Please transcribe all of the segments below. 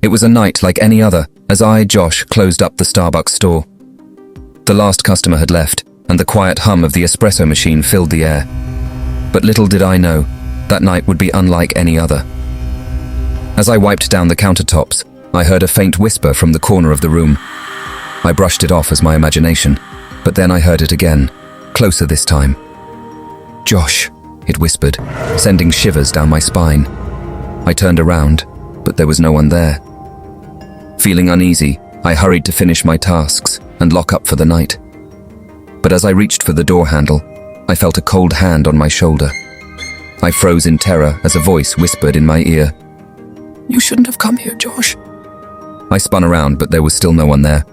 It was a night like any other, as I, Josh, closed up the Starbucks store. The last customer had left, and the quiet hum of the espresso machine filled the air. But little did I know, that night would be unlike any other. As I wiped down the countertops, I heard a faint whisper from the corner of the room. I brushed it off as my imagination, but then I heard it again, closer this time. "Josh," it whispered, sending shivers down my spine. I turned around, but there was no one there. Feeling uneasy, I hurried to finish my tasks and lock up for the night. But as I reached for the door handle, I felt a cold hand on my shoulder. I froze in terror as a voice whispered in my ear, "You shouldn't have come here, Josh." I spun around, but there was still no one there.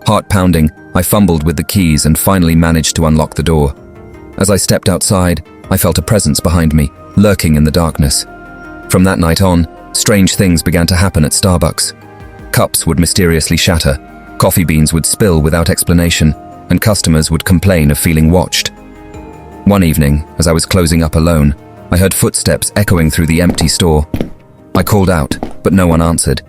Heart pounding, I fumbled with the keys and finally managed to unlock the door. As I stepped outside, I felt a presence behind me, lurking in the darkness. From that night on, strange things began to happen at Starbucks. Cups would mysteriously shatter, coffee beans would spill without explanation, and customers would complain of feeling watched. One evening, as I was closing up alone, I heard footsteps echoing through the empty store. I called out, but no one answered.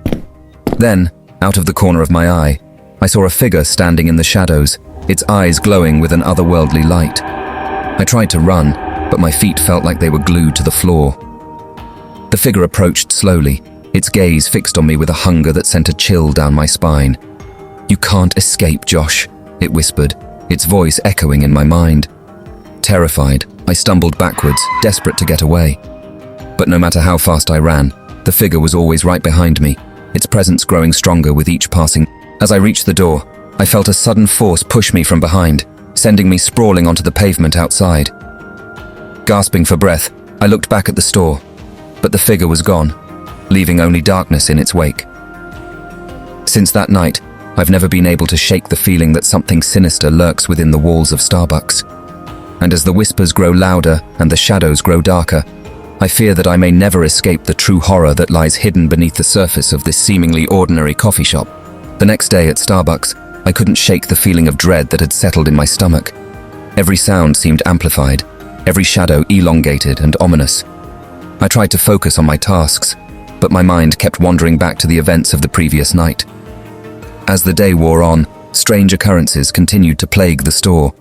Then, out of the corner of my eye, I saw a figure standing in the shadows, its eyes glowing with an otherworldly light. I tried to run, but my feet felt like they were glued to the floor. The figure approached slowly, its gaze fixed on me with a hunger that sent a chill down my spine. "You can't escape, Josh," it whispered, its voice echoing in my mind. Terrified, I stumbled backwards, desperate to get away. But no matter how fast I ran, the figure was always right behind me, its presence growing stronger with each passing. As I reached the door, I felt a sudden force push me from behind, sending me sprawling onto the pavement outside. Gasping for breath, I looked back at the store, but the figure was gone, leaving only darkness in its wake. Since that night, I've never been able to shake the feeling that something sinister lurks within the walls of Starbucks. And as the whispers grow louder and the shadows grow darker, I fear that I may never escape the true horror that lies hidden beneath the surface of this seemingly ordinary coffee shop. The next day at Starbucks, I couldn't shake the feeling of dread that had settled in my stomach. Every sound seemed amplified, every shadow elongated and ominous. I tried to focus on my tasks, but my mind kept wandering back to the events of the previous night. As the day wore on, strange occurrences continued to plague the store.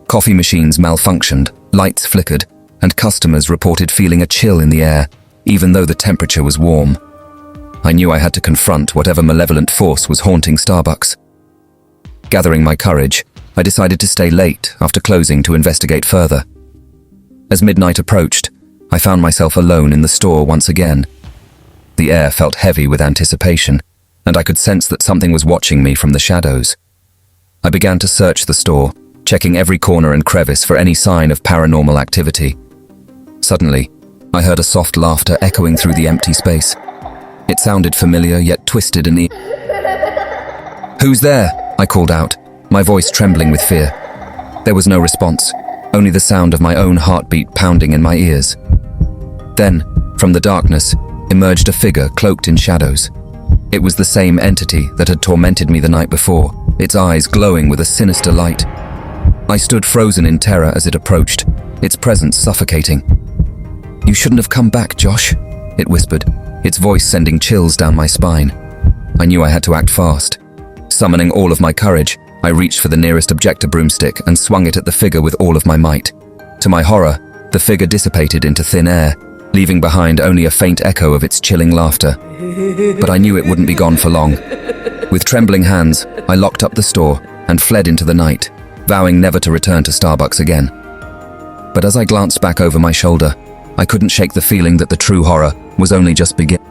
Coffee machines malfunctioned, lights flickered, and customers reported feeling a chill in the air, even though the temperature was warm. I knew I had to confront whatever malevolent force was haunting Starbucks. Gathering my courage, I decided to stay late after closing to investigate further. As midnight approached, I found myself alone in the store once again. The air felt heavy with anticipation, and I could sense that something was watching me from the shadows. I began to search the store, checking every corner and crevice for any sign of paranormal activity. Suddenly, I heard a soft laughter echoing through the empty space. It sounded familiar yet twisted and "Who's there?" I called out, my voice trembling with fear. There was no response, only the sound of my own heartbeat pounding in my ears. Then, from the darkness, emerged a figure cloaked in shadows. It was the same entity that had tormented me the night before, its eyes glowing with a sinister light. I stood frozen in terror as it approached, its presence suffocating. "You shouldn't have come back, Josh," it whispered, its voice sending chills down my spine. I knew I had to act fast. Summoning all of my courage, I reached for the nearest objector broomstick and swung it at the figure with all of my might. To my horror, the figure dissipated into thin air, leaving behind only a faint echo of its chilling laughter. But I knew it wouldn't be gone for long. With trembling hands, I locked up the store and fled into the night, vowing never to return to Starbucks again. But as I glanced back over my shoulder, I couldn't shake the feeling that the true horror was only just beginning.